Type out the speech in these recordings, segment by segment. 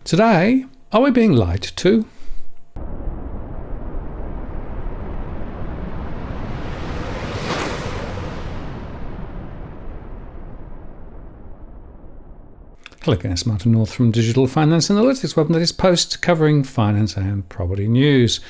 Today, are we being lied to? Hello again, it's Martin North from Digital Finance Analytics, welcome to this post covering finance and property news.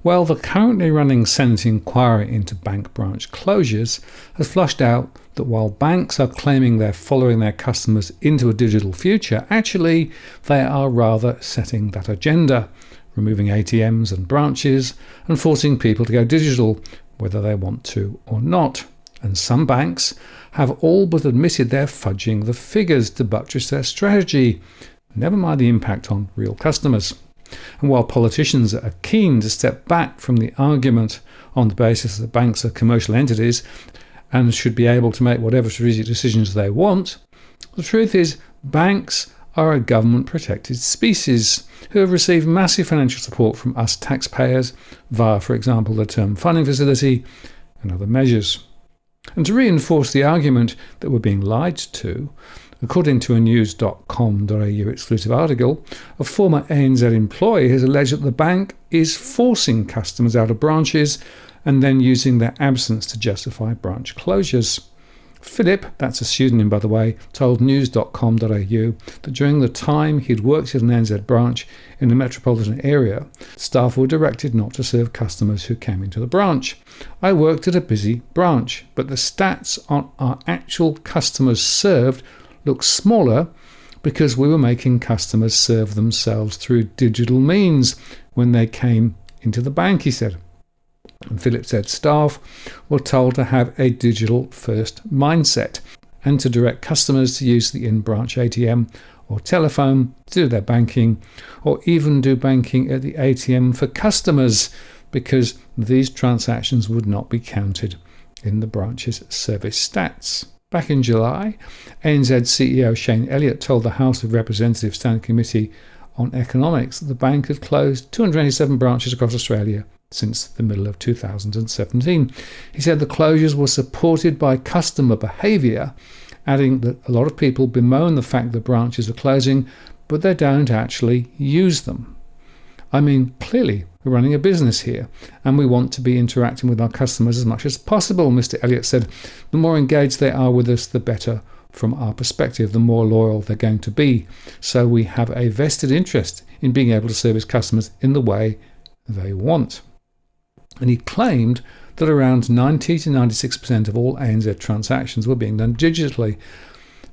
Well, the currently running Senate inquiry into bank branch closures has flushed out that while banks are claiming they're following their customers into a digital future, actually they are rather setting that agenda, removing ATMs and branches and forcing people to go digital, whether they want to or not. And some banks have all but admitted they're fudging the figures to buttress their strategy, never mind the impact on real customers. And while politicians are keen to step back from the argument on the basis that banks are commercial entities and should be able to make whatever strategic decisions they want, the truth is banks are a government-protected species who have received massive financial support from us taxpayers via, for example, the Term Funding Facility and other measures. And to reinforce the argument that we're being lied to, according to a news.com.au exclusive article, a former ANZ employee has alleged that the bank is forcing customers out of branches and then using their absence to justify branch closures. Philip, that's a pseudonym by the way, told news.com.au that during the time he'd worked at an ANZ branch in the metropolitan area, staff were directed not to serve customers who came into the branch. I worked at a busy branch, but the stats on our actual customers served looked smaller because we were making customers serve themselves through digital means when they came into the bank, he said. And Philip said staff were told to have a digital-first mindset and to direct customers to use the in-branch ATM or telephone to do their banking, or even do banking at the ATM for customers, because these transactions would not be counted in the branch's service stats. Back in July, ANZ CEO Shane Elliott told the House of Representatives Standing Committee on Economics that the bank had closed 287 branches across Australia since the middle of 2017. He said the closures were supported by customer behaviour, adding that a lot of people bemoan the fact that branches are closing, but they don't actually use them. I mean, clearly, we're running a business here, and we want to be interacting with our customers as much as possible, Mr. Elliott said. The more engaged they are with us, the better from our perspective, the more loyal they're going to be. So we have a vested interest in being able to service customers in the way they want. And he claimed that around 90 to 96% of all ANZ transactions were being done digitally.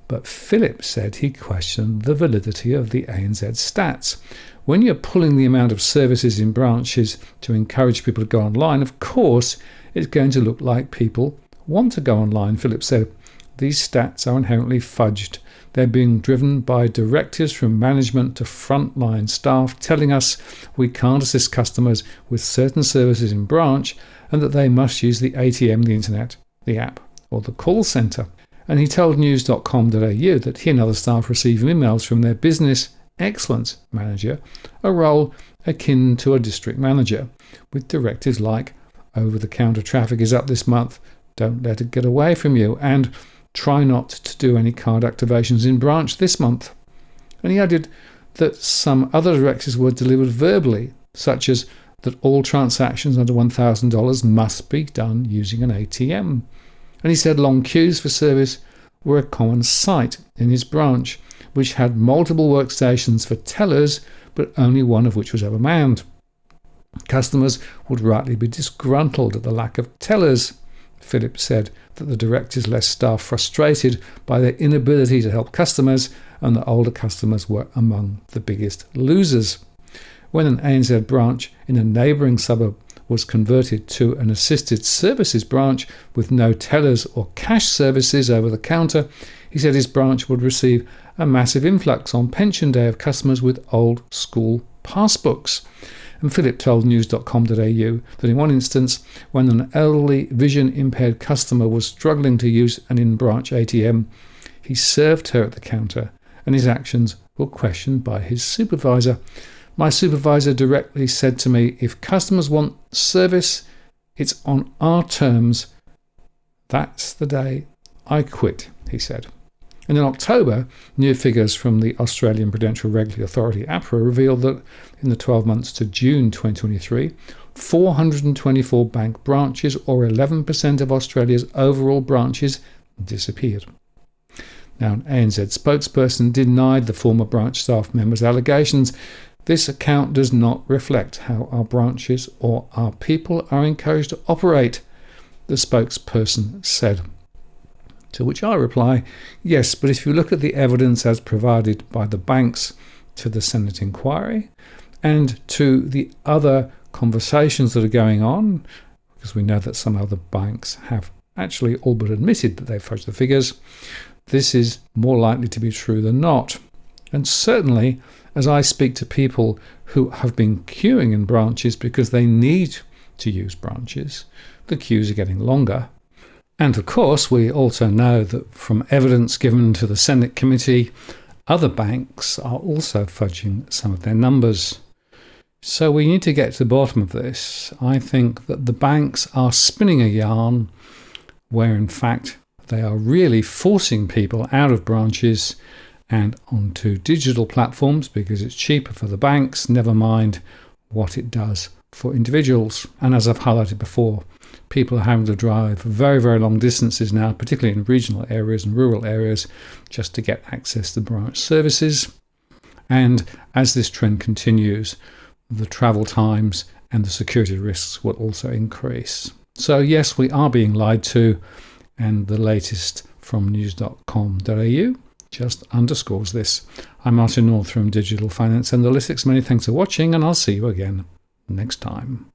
But Philip said he questioned the validity of the ANZ stats. When you're pulling the amount of services in branches to encourage people to go online, of course, it's going to look like people want to go online, Philip said. These stats are inherently fudged. They're being driven by directives from management to frontline staff telling us we can't assist customers with certain services in branch and that they must use the ATM, the internet, the app or the call centre. And he told news.com.au that he and other staff receive emails from their business excellence manager, a role akin to a district manager, with directives like over-the-counter traffic is up this month, don't let it get away from you, and try not to do any card activations in branch this month. And he added that some other directives were delivered verbally, such as that all transactions under $1,000 must be done using an ATM. And he said long queues for service were a common sight in his branch, which had multiple workstations for tellers, but only one of which was ever manned. Customers would rightly be disgruntled at the lack of tellers. Philip said that the directors left staff frustrated by their inability to help customers and that older customers were among the biggest losers. When an ANZ branch in a neighbouring suburb was converted to an assisted services branch with no tellers or cash services over the counter, he said his branch would receive a massive influx on pension day of customers with old school passbooks. And Philip told news.com.au that in one instance, when an elderly vision-impaired customer was struggling to use an in-branch ATM, he served her at the counter and his actions were questioned by his supervisor. My supervisor directly said to me, if customers want service, it's on our terms. That's the day I quit, he said. And in October, new figures from the Australian Prudential Regulatory Authority, APRA, revealed that in the 12 months to June 2023, 424 bank branches, or 11% of Australia's overall branches, disappeared. Now, an ANZ spokesperson denied the former branch staff members' allegations. This account does not reflect how our branches or our people are encouraged to operate, the spokesperson said. To which I reply, yes, but if you look at the evidence as provided by the banks to the Senate inquiry and to the other conversations that are going on, because we know that some other banks have actually all but admitted that they've fudged the figures, this is more likely to be true than not. And certainly, as I speak to people who have been queuing in branches because they need to use branches, the queues are getting longer. And of course, we also know that from evidence given to the Senate committee, other banks are also fudging some of their numbers. So we need to get to the bottom of this. I think that the banks are spinning a yarn where in fact they are really forcing people out of branches and onto digital platforms because it's cheaper for the banks, never mind what it does for individuals. And as I've highlighted before, people are having to drive very, very long distances now, particularly in regional areas and rural areas, just to get access to branch services. And as this trend continues, the travel times and the security risks will also increase. So yes, we are being lied to, and the latest from news.com.au just underscores this. I'm Martin North from Digital Finance Analytics. Many thanks for watching, and I'll see you again next time.